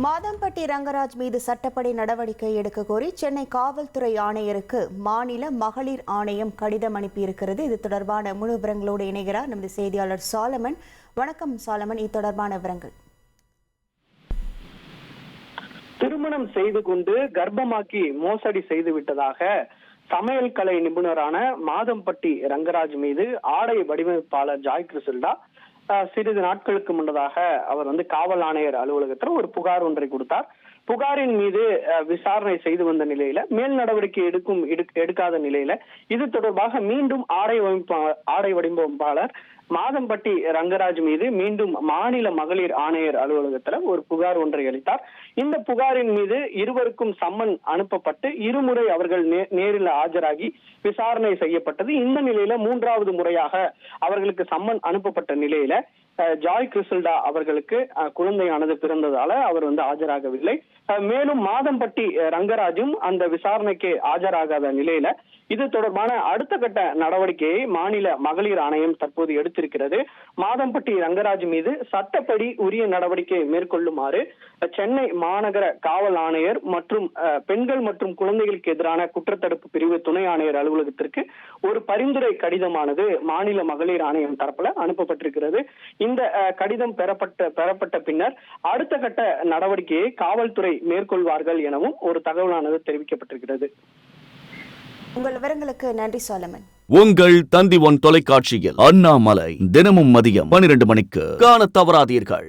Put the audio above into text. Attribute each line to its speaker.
Speaker 1: மாதம்பட்டி ரங்கராஜ் மீது சட்டப்படி நடவடிக்கை எடுக்க கோரி சென்னை காவல்துறை ஆணையருக்கு மாநில மகளிர் ஆணையம் கடிதம் அனுப்பியிருக்கிறது. இது தொடர்பான முழு விவரங்களோடு இணைகிறார் நமது செய்தியாளர் சாலமன். வணக்கம் சாலமன், இது தொடர்பான விவரங்கள்.
Speaker 2: திருமணம் செய்து கொண்டு கர்ப்பமாக்கி மோசடி செய்து விட்டதாக சமையல் கலை நிபுணரான மாதம்பட்டி ரங்கராஜ் மீது ஆடை வடிவமைப்பாளர் ஜாய் கிறிசல்டா சிறிது நாட்களுக்கு முன்னதாக அவர் காவல் ஆணையர் அலுவலகத்தில் ஒரு புகார் ஒன்றை கொடுத்தார். புகாரின் மீது விசாரணை செய்து வந்த நிலையில மேல் நடவடிக்கை எடுக்காத நிலையில இது தொடர்பாக மீண்டும் ஆடை வடிவமைப்பாளர் மாதம்பட்டி ரங்கராஜ் மீது மீண்டும் மாநில மகளிர் ஆணையர் அலுவலகத்துல ஒரு புகார் ஒன்றை அளித்தார். இந்த புகாரின் மீது இருவருக்கும் சம்மன் அனுப்பப்பட்டு இருமுறை அவர்கள் நேரில் ஆஜராகி விசாரணை செய்யப்பட்டது. இந்த நிலையில மூன்றாவது முறையாக அவர்களுக்கு சம்மன் அனுப்பப்பட்ட நிலையில ஜாய் கிறிசல்டா அவர்களுக்கு குழந்தையானது பிறந்ததால அவர் ஆஜராகவில்லை. மேலும் மாதம்பட்டி ரங்கராஜும் அந்த விசாரணைக்கு ஆஜராகாத நிலையில இது தொடர்பான அடுத்த கட்ட நடவடிக்கையை மாநில மகளிர் ஆணையம் தற்போது எடுத்திருக்கிறது. மாதம்பட்டி ரங்கராஜ் மீது சட்டப்படி உரிய நடவடிக்கை மேற்கொள்ளுமாறு சென்னை மாநகர காவல் ஆணையர் மற்றும் பெண்கள் மற்றும் குழந்தைகளுக்கு எதிரான குற்றத்தடுப்பு பிரிவு துணை ஆணையர் அலுவலகத்திற்கு ஒரு பரிந்துரை கடிதமானது மாநில மகளிர் ஆணையம் தரப்புல அனுப்பப்பட்டிருக்கிறது. இந்த கடிதம் பெறப்பட்ட பின்னர் அடுத்த கட்ட நடவடிக்கையை காவல்துறை மேற்கொள்வார்கள் எனவும் ஒரு தகவலானது தெரிவிக்கப்பட்டிருக்கிறது.
Speaker 1: உங்கள் விவரங்களுக்கு நன்றி சாலமன்.
Speaker 3: உங்கள் தந்தி ஒன் தொலைக்காட்சியில் அண்ணாமலை தினமும் மதியம் 12 மணிக்கு காண தவறாதீர்கள்.